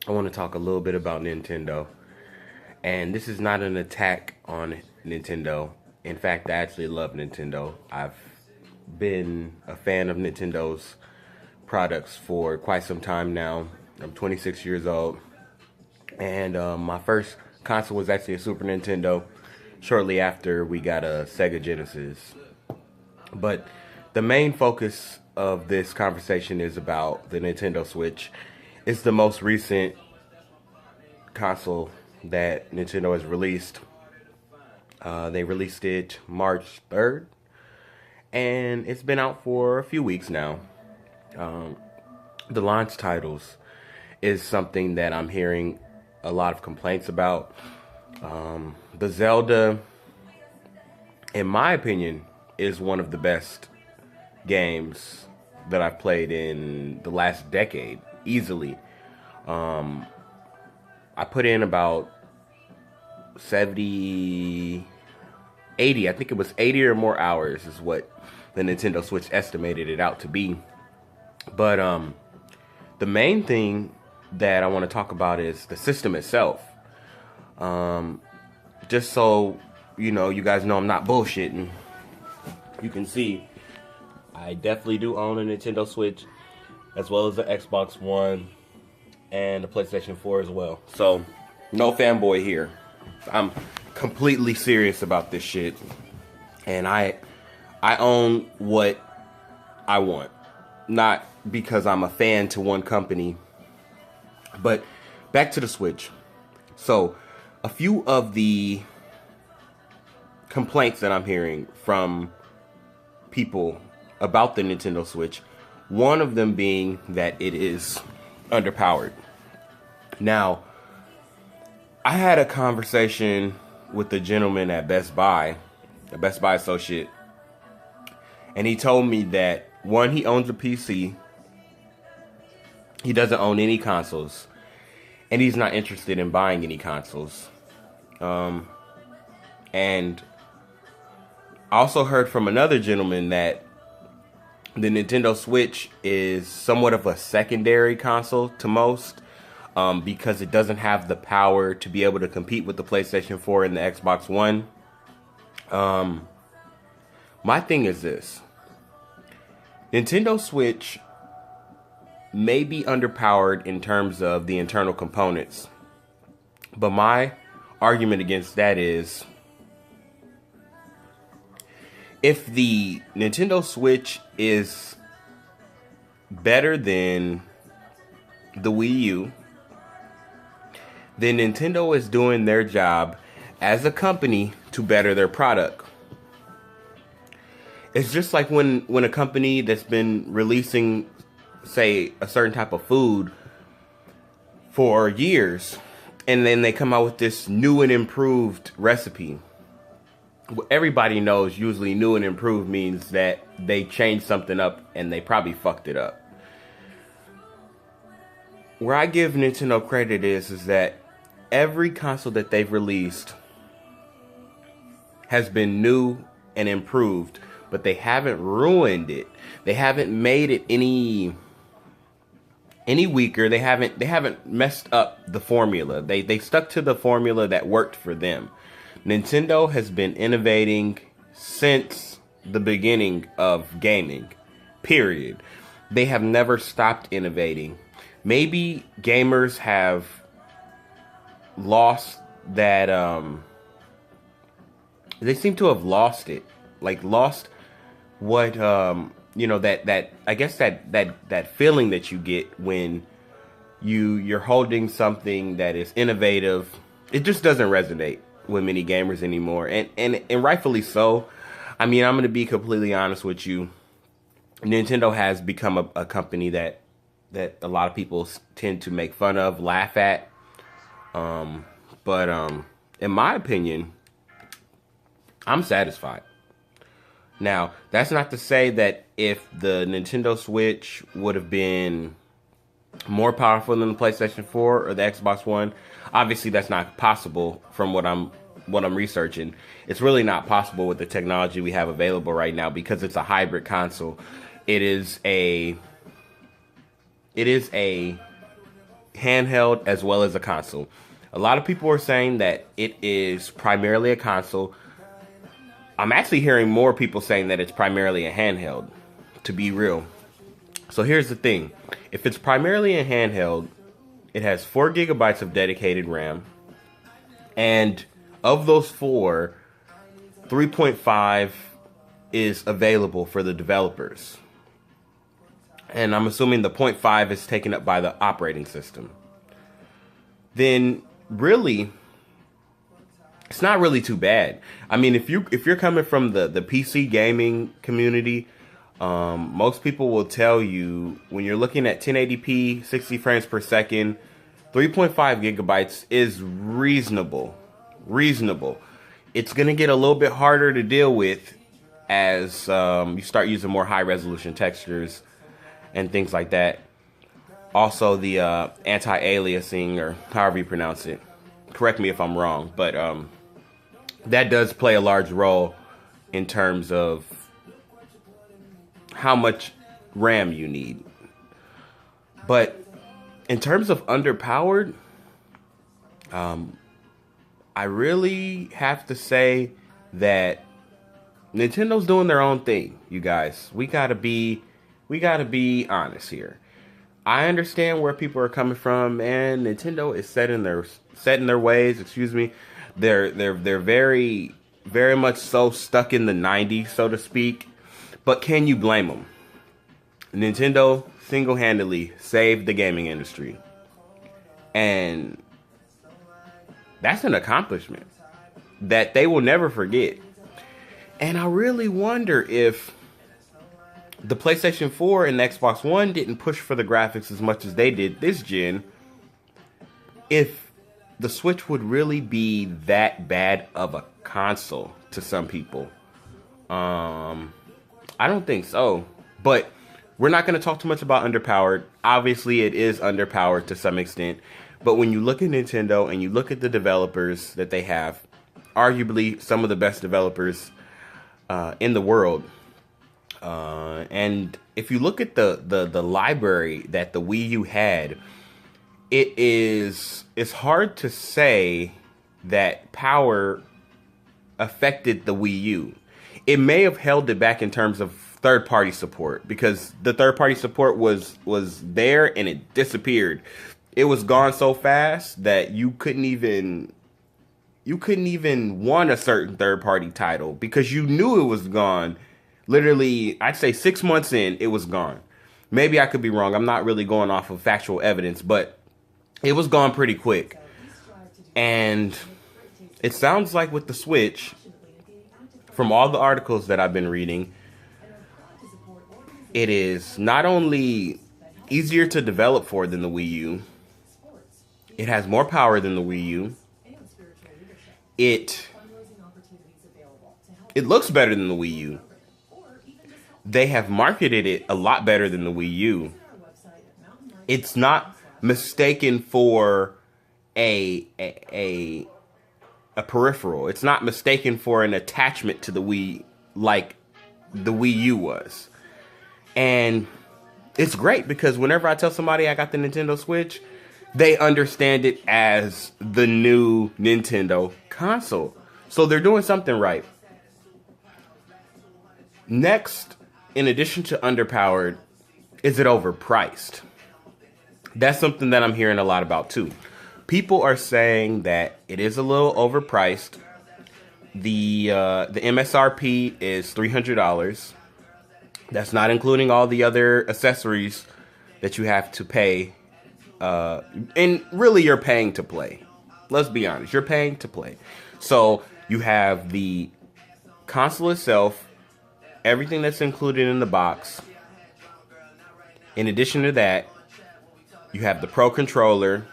I want to talk a little bit about Nintendo. And this is not an attack on Nintendo. In fact, I actually love Nintendo. I've been a fan of Nintendo's products for quite some time now. I'm 26 years old. And my first console was actually a Super Nintendo shortly after we got a Sega Genesis. But the main focus of this conversation is about the Nintendo Switch. It's the most recent console that Nintendo has released. They released it March 3rd, and it's been out for a few weeks now. The launch titles is something that I'm hearing a lot of complaints about. The Zelda, in my opinion, is one of the best games that I've played in the last decade, easily. I put in about 70, 80, I think it was 80 or more hours is what the Nintendo Switch estimated it out to be. But the main thing that I want to talk about is the system itself. Just so you guys know I'm not bullshitting. You can see I definitely do own a Nintendo Switch, as well as the Xbox One and the PlayStation 4 as well. So, no fanboy here. I'm completely serious about this shit. And I own what I want. Not because I'm a fan to one company. But back to the Switch. So, a few of the complaints that I'm hearing from people about the Nintendo Switch, one of them being that it is underpowered. Now, I had a conversation with the gentleman at Best Buy, a Best Buy associate, and he told me that, one, he owns a PC, he doesn't own any consoles, and he's not interested in buying any consoles. And I also heard from another gentleman that the Nintendo Switch is somewhat of a secondary console to most, because it doesn't have the power to be able to compete with the PlayStation 4 and the Xbox One. My thing is this. Nintendo Switch may be underpowered in terms of the internal components, but my argument against that is, if the Nintendo Switch is better than the Wii U, then Nintendo is doing their job as a company to better their product. It's just like when a company that's been releasing, say, a certain type of food for years, and then they come out with this new and improved recipe. Everybody knows usually new and improved means that they changed something up and they probably fucked it up. Where I give Nintendo credit is that every console that they've released has been new and improved, but they haven't ruined it. They haven't made it any weaker. They haven't messed up the formula. They stuck to the formula that worked for them. Nintendo has been innovating since the beginning of gaming, period. They have never stopped innovating. Maybe gamers have lost that, they seem to have lost it. Like, lost what, that I guess that feeling that you get when you're holding something that is innovative. It just doesn't resonate with many gamers anymore, and rightfully so. I mean, I'm going to be completely honest with you. Nintendo has become a company that a lot of people tend to make fun of, laugh at. But in my opinion, I'm satisfied. Now, that's not to say that if the Nintendo Switch would have been more powerful than the PlayStation 4 or the Xbox One, obviously that's not possible from what I'm researching. It's really not possible with the technology we have available right now because it's a hybrid console. It is a handheld as well as a console. A lot of people are saying that it is primarily a console. I'm actually hearing more people saying that it's primarily a handheld, to be real. So here's the thing. If it's primarily a handheld, it has 4 gigabytes of dedicated RAM. And of those 4, 3.5 is available for the developers. And I'm assuming the 0.5 is taken up by the operating system. Then really, it's not really too bad. I mean, if you're coming from the PC gaming community, most people will tell you when you're looking at 1080p, 60 frames per second, 3.5 gigabytes is reasonable. It's gonna get a little bit harder to deal with as you start using more high resolution textures and things like that. Also, the anti-aliasing, or however you pronounce it. Correct me if I'm wrong, but that does play a large role in terms of how much RAM you need. But in terms of underpowered, I really have to say that Nintendo's doing their own thing, you guys. We gotta be honest here. I understand where people are coming from, and Nintendo is set in their ways. Excuse me. They're very much so stuck in the 90s, so to speak. But can you blame them? Nintendo single-handedly saved the gaming industry, and that's an accomplishment that they will never forget. And I really wonder if the PlayStation 4 and the Xbox One didn't push for the graphics as much as they did this gen, if the Switch would really be that bad of a console to some people. I don't think so. But we're not going to talk too much about underpowered. Obviously, it is underpowered to some extent. But when you look at Nintendo and you look at the developers that they have, arguably some of the best developers in the world. And if you look at the library that the Wii U had, it's hard to say that power affected the Wii U. It may have held it back in terms of third-party support, because the third-party support was there and it disappeared. It was gone so fast that you couldn't even want a certain third-party title because you knew it was gone. Literally, I'd say 6 months in, it was gone. Maybe I could be wrong. I'm not really going off of factual evidence, but it was gone pretty quick. And it sounds like with the Switch, from all the articles that I've been reading, it is not only easier to develop for than the Wii U, it has more power than the Wii U, it looks better than the Wii U. They have marketed it a lot better than the Wii U. It's not mistaken for a peripheral. It's not mistaken for an attachment to the Wii like the Wii U was. And it's great because whenever I tell somebody I got the Nintendo Switch, they understand it as the new Nintendo console. So they're doing something right. Next, in addition to underpowered, is it overpriced? That's something that I'm hearing a lot about too. People are saying that it is a little overpriced. The MSRP is $300. That's not including all the other accessories that you have to pay. And really, you're paying to play. Let's be honest. You're paying to play. So you have the console itself, everything that's included in the box. In addition to that, you have the Pro Controller.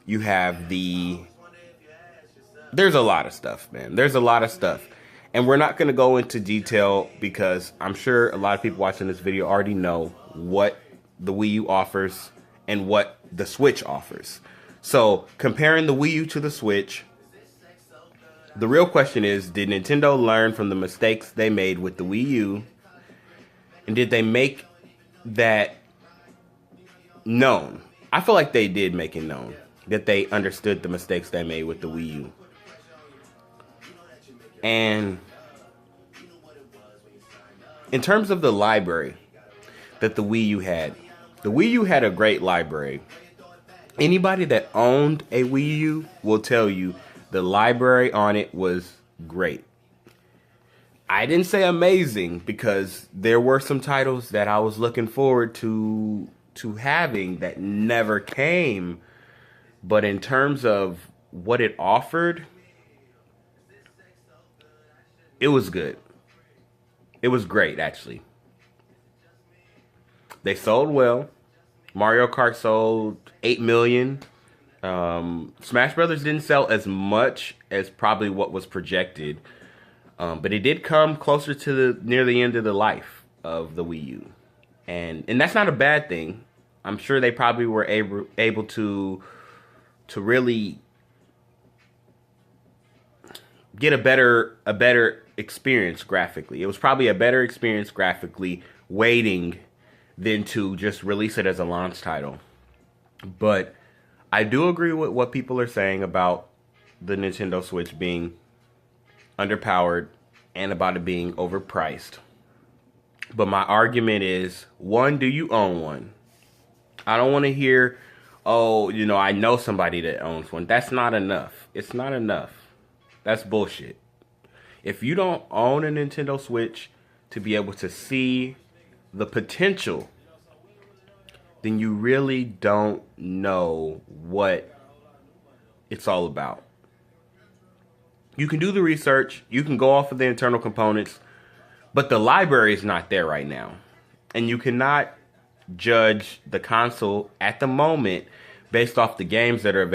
You have there's a lot of stuff, man. There's a lot of stuff. And we're not going to go into detail because I'm sure a lot of people watching this video already know what the Wii U offers and what the Switch offers. So comparing the Wii U to the Switch, the real question is, did Nintendo learn from the mistakes they made with the Wii U? And did they make that known? I feel like they did make it known that they understood the mistakes they made with the Wii U. And in terms of the library that the Wii U had, the Wii U had a great library. Anybody that owned a Wii U will tell you the library on it was great. I didn't say amazing because there were some titles that I was looking forward to having that never came. But in terms of what it offered, it was good. It was great, actually. They sold well. Mario Kart sold 8 million. Smash Brothers didn't sell as much as probably what was projected. But it did come closer to near the end of the life of the Wii U. And that's not a bad thing. I'm sure they probably were able to really get a better experience graphically. It was probably a better experience graphically waiting than to just release it as a launch title. But I do agree with what people are saying about the Nintendo Switch being underpowered and about it being overpriced. But my argument is, one, do you own one? I don't want to hear, oh, I know somebody that owns one. That's not enough. It's not enough. That's bullshit. If you don't own a Nintendo Switch to be able to see the potential, then you really don't know what it's all about. You can do the research, you can go off of the internal components, but the library is not there right now. And you cannot judge the console at the moment based off the games that are available.